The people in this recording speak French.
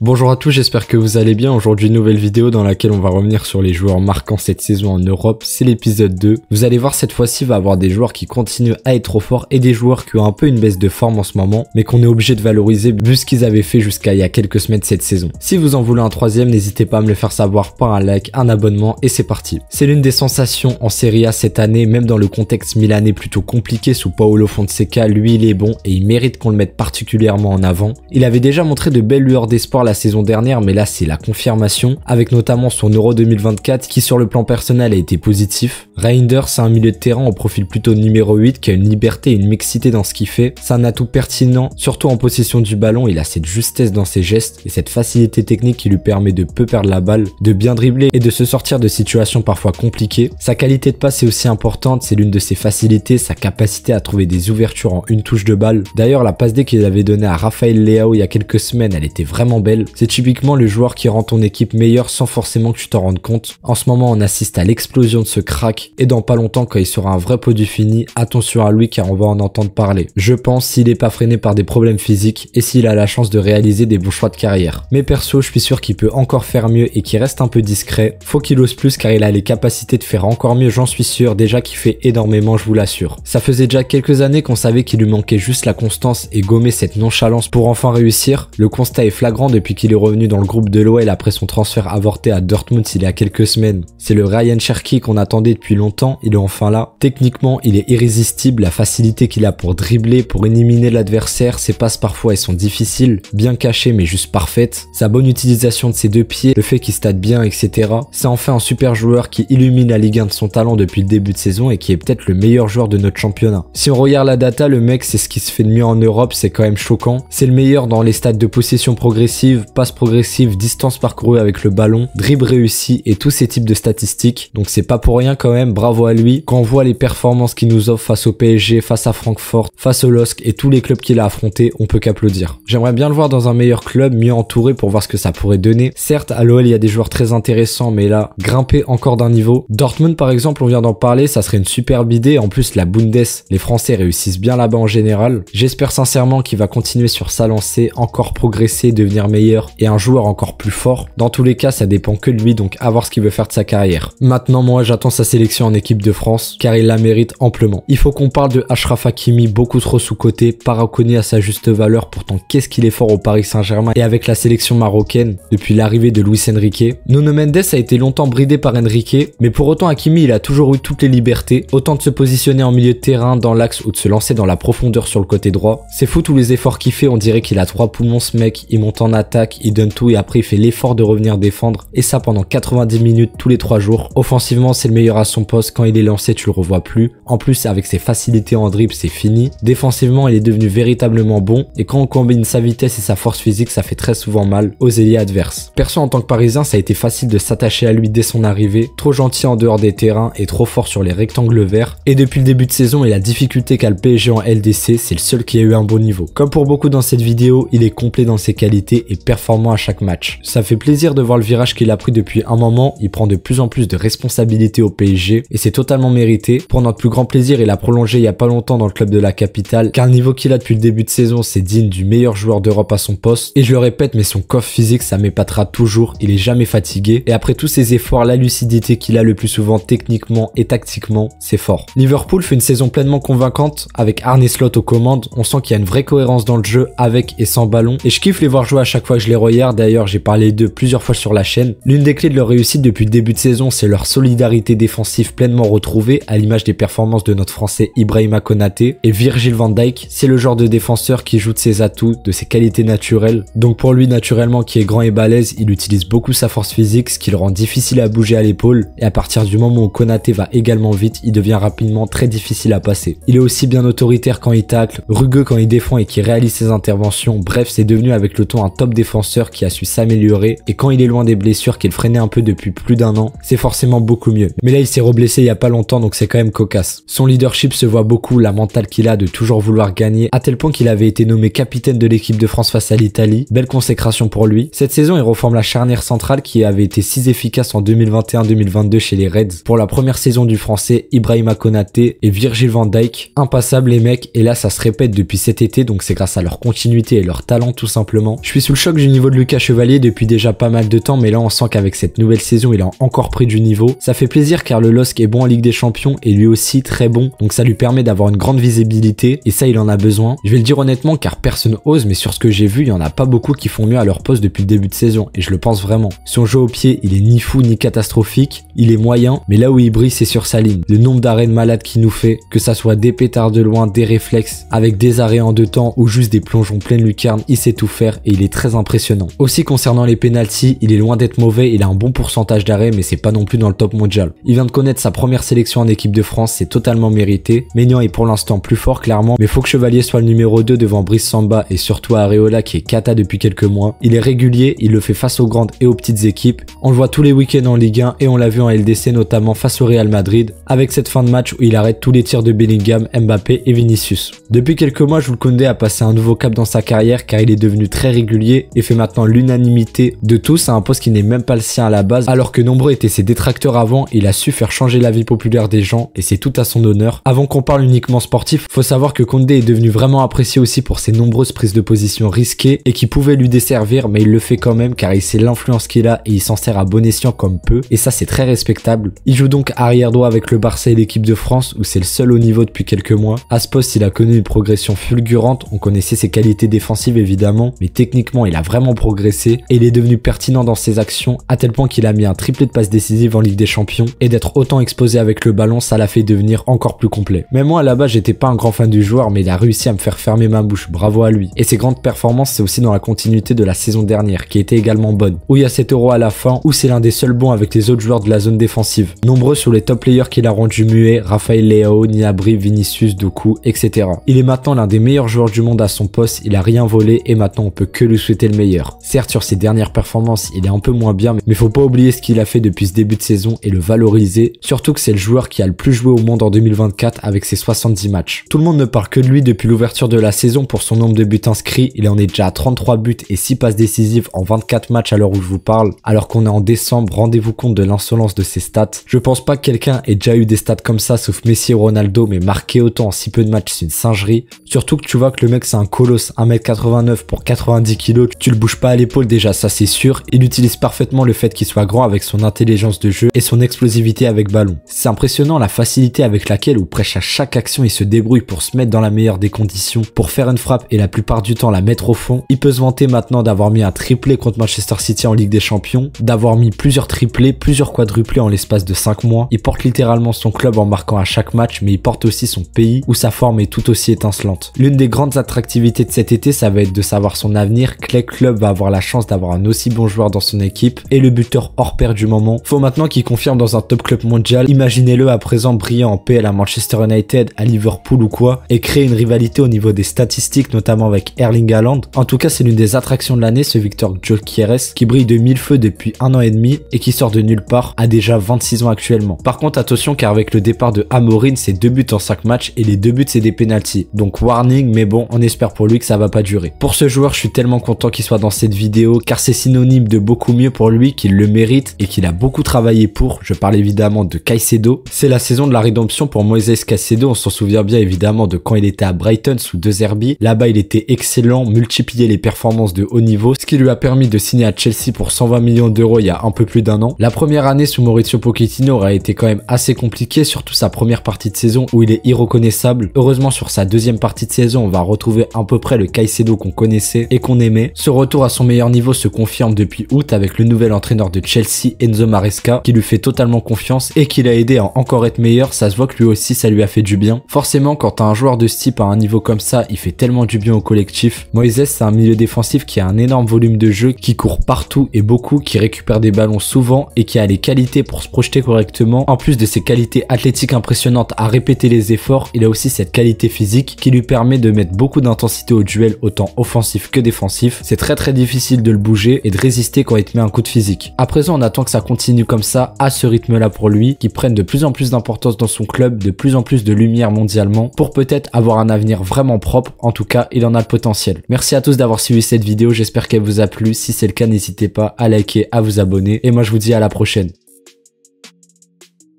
Bonjour à tous, j'espère que vous allez bien. Aujourd'hui, nouvelle vidéo dans laquelle on va revenir sur les joueurs marquants cette saison en Europe. C'est l'épisode 2. Vous allez voir, cette fois-ci, va avoir des joueurs qui continuent à être trop forts et des joueurs qui ont un peu une baisse de forme en ce moment, mais qu'on est obligé de valoriser vu ce qu'ils avaient fait jusqu'à il y a quelques semaines cette saison. Si vous en voulez un troisième, n'hésitez pas à me le faire savoir par un like, un abonnement et c'est parti. C'est l'une des sensations en Serie A cette année, même dans le contexte milanais plutôt compliqué sous Paulo Fonseca. Lui, il est bon et il mérite qu'on le mette particulièrement en avant. Il avait déjà montré de belles lueurs d'espoir la saison dernière, mais là c'est la confirmation, avec notamment son Euro 2024 qui sur le plan personnel a été positif. Reinders, c'est un milieu de terrain au profil plutôt numéro 8 qui a une liberté et une mixité dans ce qu'il fait. C'est un atout pertinent, surtout en possession du ballon. Il a cette justesse dans ses gestes et cette facilité technique qui lui permet de peu perdre la balle, de bien dribbler et de se sortir de situations parfois compliquées. Sa qualité de passe est aussi importante, c'est l'une de ses facilités, sa capacité à trouver des ouvertures en une touche de balle. D'ailleurs, la passe D qu'il avait donnée à Rafael Leao il y a quelques semaines, elle était vraiment belle. C'est typiquement le joueur qui rend ton équipe meilleure sans forcément que tu t'en rendes compte. En ce moment, on assiste à l'explosion de ce crack et dans pas longtemps, quand il sera un vrai produit fini, attention à lui car on va en entendre parler. Je pense s'il est pas freiné par des problèmes physiques et s'il a la chance de réaliser des bons choix de carrière. Mais perso, je suis sûr qu'il peut encore faire mieux et qu'il reste un peu discret. Faut qu'il ose plus car il a les capacités de faire encore mieux, j'en suis sûr, déjà qu'il fait énormément, je vous l'assure. Ça faisait déjà quelques années qu'on savait qu'il lui manquait juste la constance et gommer cette nonchalance pour enfin réussir. Le constat est flagrant depuis qu'il est revenu dans le groupe de l'OL après son transfert avorté à Dortmund il y a quelques semaines. C'est le Ryan Cherki qu'on attendait depuis longtemps, il est enfin là. Techniquement, il est irrésistible, la facilité qu'il a pour dribbler, pour éliminer l'adversaire, ses passes parfois elles sont difficiles, bien cachées mais juste parfaites. Sa bonne utilisation de ses deux pieds, le fait qu'il stade bien, etc. C'est enfin un super joueur qui illumine la Ligue 1 de son talent depuis le début de saison et qui est peut-être le meilleur joueur de notre championnat. Si on regarde la data, le mec c'est ce qui se fait de mieux en Europe, c'est quand même choquant. C'est le meilleur dans les stats de possession progressive, passe progressive, distance parcourue avec le ballon, dribble réussi et tous ces types de statistiques. Donc c'est pas pour rien quand même, bravo à lui. Quand on voit les performances qu'il nous offre face au PSG, face à Francfort, face au LOSC et tous les clubs qu'il a affrontés, on peut qu'applaudir. J'aimerais bien le voir dans un meilleur club, mieux entouré pour voir ce que ça pourrait donner. Certes, à l'OL il y a des joueurs très intéressants, mais là, grimper encore d'un niveau. Dortmund par exemple, on vient d'en parler, ça serait une superbe idée. En plus, la Bundes, les Français réussissent bien là-bas en général. J'espère sincèrement qu'il va continuer sur sa lancée, encore progresser, devenir meilleur et un joueur encore plus fort. Dans tous les cas, ça dépend que de lui, donc à voir ce qu'il veut faire de sa carrière. Maintenant, moi, j'attends sa sélection en équipe de France, car il la mérite amplement. Il faut qu'on parle de Achraf Hakimi, beaucoup trop sous-coté, pas reconnu à sa juste valeur, pourtant qu'est-ce qu'il est fort au Paris Saint-Germain et avec la sélection marocaine, depuis l'arrivée de Luis Enrique. Nuno Mendes a été longtemps bridé par Enrique, mais pour autant Hakimi, il a toujours eu toutes les libertés, autant de se positionner en milieu de terrain, dans l'axe ou de se lancer dans la profondeur sur le côté droit. C'est fou tous les efforts qu'il fait, on dirait qu'il a 3 poumons ce mec, il monte en attaque, il donne tout et après il fait l'effort de revenir défendre, et ça pendant 90 minutes tous les 3 jours. Offensivement, c'est le meilleur à son poste, quand il est lancé tu le revois plus. En plus, avec ses facilités en dribble, c'est fini. Défensivement, il est devenu véritablement bon, et quand on combine sa vitesse et sa force physique, ça fait très souvent mal aux ailiers adverses. Perso, en tant que Parisien, ça a été facile de s'attacher à lui dès son arrivée, trop gentil en dehors des terrains et trop fort sur les rectangles verts. Et depuis le début de saison et la difficulté qu'a le PSG en LDC, c'est le seul qui a eu un bon niveau. Comme pour beaucoup dans cette vidéo, il est complet dans ses qualités et performant à chaque match. Ça fait plaisir de voir le virage qu'il a pris depuis un moment, il prend de plus en plus de responsabilités au PSG et c'est totalement mérité. Pour notre plus grand plaisir, il a prolongé il y a pas longtemps dans le club de la capitale, car le niveau qu'il a depuis le début de saison, c'est digne du meilleur joueur d'Europe à son poste. Et je le répète, mais son coffre physique, ça m'épatera toujours, il est jamais fatigué. Et après tous ses efforts, la lucidité qu'il a le plus souvent techniquement et tactiquement, c'est fort. Liverpool fait une saison pleinement convaincante, avec Arne Slot aux commandes, on sent qu'il y a une vraie cohérence dans le jeu, avec et sans ballon, et je kiffe les voir jouer à chaque fois que je les regarde. D'ailleurs, j'ai parlé d'eux plusieurs fois sur la chaîne. L'une des clés de leur réussite depuis le début de saison, c'est leur solidarité défensive pleinement retrouvée, à l'image des performances de notre français Ibrahima Konaté et Virgil van Dijk. C'est le genre de défenseur qui joue de ses atouts, de ses qualités naturelles. Donc pour lui, naturellement, qui est grand et balèze, il utilise beaucoup sa force physique, ce qui le rend difficile à bouger à l'épaule, et à partir du moment où Konaté va également vite, il devient rapidement très difficile à passer. Il est aussi bien autoritaire quand il tacle, rugueux quand il défend et qui réalise ses interventions. Bref, c'est devenu avec le temps un top défenseur qui a su s'améliorer, et quand il est loin des blessures qu'il freinait un peu depuis plus d'1 an, c'est forcément beaucoup mieux. Mais là, il s'est reblessé il y a pas longtemps, donc c'est quand même cocasse. Son leadership se voit beaucoup, la mentale qu'il a de toujours vouloir gagner, à tel point qu'il avait été nommé capitaine de l'équipe de France face à l'Italie. Belle consécration pour lui. Cette saison, il reforme la charnière centrale qui avait été si efficace en 2021-2022 chez les Reds. Pour la première saison du français, Ibrahima Konaté et Virgil van Dijk, impassables les mecs, et là ça se répète depuis cet été, donc c'est grâce à leur continuité et leur talent tout simplement. Je suis sous le choc du niveau de Lucas Chevalier depuis déjà pas mal de temps, mais là on sent qu'avec cette nouvelle saison il a encore pris du niveau. Ça fait plaisir car le LOSC est bon en Ligue des Champions et lui aussi très bon, donc ça lui permet d'avoir une grande visibilité et ça il en a besoin. Je vais le dire honnêtement car personne ose, mais sur ce que j'ai vu il y en a pas beaucoup qui font mieux à leur poste depuis le début de saison et je le pense vraiment. Son jeu au pied il est ni fou ni catastrophique, il est moyen, mais là où il brille c'est sur sa ligne. Le nombre d'arrêts de malade qu'il nous fait, que ça soit des pétards de loin, des réflexes, avec des arrêts en 2 temps ou juste des plongeons pleine lucarne, il sait tout faire et il est très impressionnant. Aussi concernant les pénaltys, il est loin d'être mauvais, il a un bon pourcentage d'arrêts mais c'est pas non plus dans le top mondial. Il vient de connaître sa première sélection en équipe de France, c'est totalement mérité. Maignan est pour l'instant plus fort clairement, mais faut que Chevalier soit le numéro 2 devant Brice Samba et surtout Areola qui est cata depuis quelques mois. Il est régulier, il le fait face aux grandes et aux petites équipes. On le voit tous les week-ends en Ligue 1 et on l'a vu en LDC notamment face au Real Madrid avec cette fin de match où il arrête tous les tirs de Bellingham, Mbappé et Vinicius. Depuis quelques mois, Jules Koundé a passé un nouveau cap dans sa carrière car il est devenu très régulier et fait maintenant l'unanimité de tous à un poste qui n'est même pas le sien à la base, alors que nombreux étaient ses détracteurs avant. Il a su faire changer la vie populaire des gens et c'est tout à son honneur. Avant qu'on parle uniquement sportif, faut savoir que Koundé est devenu vraiment apprécié aussi pour ses nombreuses prises de position risquées et qui pouvaient lui desservir, mais il le fait quand même car il sait l'influence qu'il a et il s'en sert à bon escient comme peu et ça c'est très respectable. Il joue donc arrière droit avec le Barça et l'équipe de France où c'est le seul haut niveau depuis quelques mois. À ce poste il a connu une progression fulgurante, on connaissait ses qualités défensives évidemment, mais techniquement il a vraiment progressé et il est devenu pertinent dans ses actions à tel point qu'il a mis un triplé de passes décisives en Ligue des Champions et d'être autant exposé avec le ballon ça l'a fait devenir encore plus complet. Même moi là-bas j'étais pas un grand fan du joueur mais il a réussi à me faire fermer ma bouche, bravo à lui. Et ses grandes performances c'est aussi dans la continuité de la saison dernière qui était également bonne, où il y a 7 € à la fin, où c'est l'un des seuls bons avec les autres joueurs de la zone défensive. Nombreux sur les top players qu'il a rendu muet, Raphaël Leao, Gnabry, Vinicius, Doku, etc. Il est maintenant l'un des meilleurs joueurs du monde à son poste, il a rien volé et maintenant on peut que lui souhaiter le meilleur. Certes sur ses dernières performances il est un peu moins bien, mais faut pas oublier ce qu'il a fait depuis ce début de saison et le valoriser, surtout que c'est le joueur qui a le plus joué au monde en 2024 avec ses 70 matchs. Tout le monde ne parle que de lui depuis l'ouverture de la saison pour son nombre de buts inscrits, il en est déjà à 33 buts et 6 passes décisives en 24 matchs à l'heure où je vous parle, alors qu'on est en décembre, rendez-vous compte de l'insolence de ses stats. Je pense pas que quelqu'un ait déjà eu des stats comme ça sauf Messi et Ronaldo, mais marquer autant en si peu de matchs c'est une singerie, surtout que tu vois que le mec c'est un colosse, 1m89 pour 90 kg, tu le bouges pas à l'épaule déjà ça c'est sûr, il utilise parfaitement le fait qu'il soit grand avec son intelligence de jeu et son explosivité avec ballon. C'est impressionnant la facilité avec laquelle ou presque à chaque action il se débrouille pour se mettre dans la meilleure des conditions, pour faire une frappe et la plupart du temps la mettre au fond. Il peut se vanter maintenant d'avoir mis un triplé contre Manchester City en Ligue des Champions, d'avoir mis plusieurs triplés, plusieurs quadruplés en l'espace de 5 mois. Il porte littéralement son club en marquant à chaque match, mais il porte aussi son pays où sa forme est tout aussi étincelante. L'une des grandes attractivités de cet été, ça va être de savoir son avenir. Quel club va avoir la chance d'avoir un aussi bon joueur dans son équipe et le buteur hors pair du moment. Faut maintenant qu'il confirme dans un top club mondial. Imaginez-le à présent brillant en PL à Manchester United, à Liverpool ou quoi, et créer une rivalité au niveau des statistiques, notamment avec Erling Haaland. En tout cas, c'est l'une des attractions de l'année, ce Victor Gyökeres, qui brille de mille feux depuis 1 an et demi et qui sort de nulle part, a déjà 26 ans actuellement. Par contre, attention car avec le départ de Amorim, c'est 2 buts en 5 matchs et les 2 buts c'est des pénaltys. Donc warning, mais bon, on espère pour lui que ça va pas durer. Pour ce joueur, je suis tellement content qu'il soit dans cette vidéo car c'est synonyme de beaucoup mieux pour lui, qu'il le mérite et qu'il a beaucoup travaillé pour. Je parle évidemment de Caicedo. C'est la saison de la rédemption pour Moises Caicedo, on s'en souvient bien évidemment de quand il était à Brighton sous De Zerbi. Là-bas, il était excellent, multipliait les performances de haut niveau, ce qui lui a permis de signer à Chelsea pour 120 millions d'euros il y a un peu plus d'1 an. La première année sous Mauricio Pochettino aurait été quand même assez compliquée, surtout sa première partie de saison où il est irreconnaissable. Heureusement, sur sa deuxième partie de saison, on va retrouver à peu près le Caicedo qu'on connaissait et qu'on aimait. Ce retour à son meilleur niveau se confirme depuis août avec le nouvel entraîneur de Chelsea, Enzo Maresca, qui lui fait totalement confiance et qui l'a aidé à encore être meilleur. Ça se voit que lui aussi ça lui a fait du bien. Forcément, quand t'as un joueur de ce type à un niveau comme ça, il fait tellement du bien au collectif. Moises, c'est un milieu défensif qui a un énorme volume de jeu, qui court partout et beaucoup, qui récupère des ballons souvent et qui a les qualités pour se projeter correctement. En plus de ses qualités athlétiques impressionnantes à répéter les efforts, il a aussi cette qualité physique qui lui permet de mettre beaucoup d'intensité au duel, autant offensif que défensif. C'est très difficile de le bouger et de résister quand il te met un coup de physique. À présent, on attend que ça continue comme ça, à ce rythme-là pour lui, qu'il prenne de plus en plus d'importance dans son club, de plus en plus de lumière mondialement, pour peut-être avoir un avenir vraiment propre. En tout cas, il en a le potentiel. Merci à tous d'avoir suivi cette vidéo, j'espère qu'elle vous a plu. Si c'est le cas, n'hésitez pas à liker, à vous abonner, et moi je vous dis à la prochaine.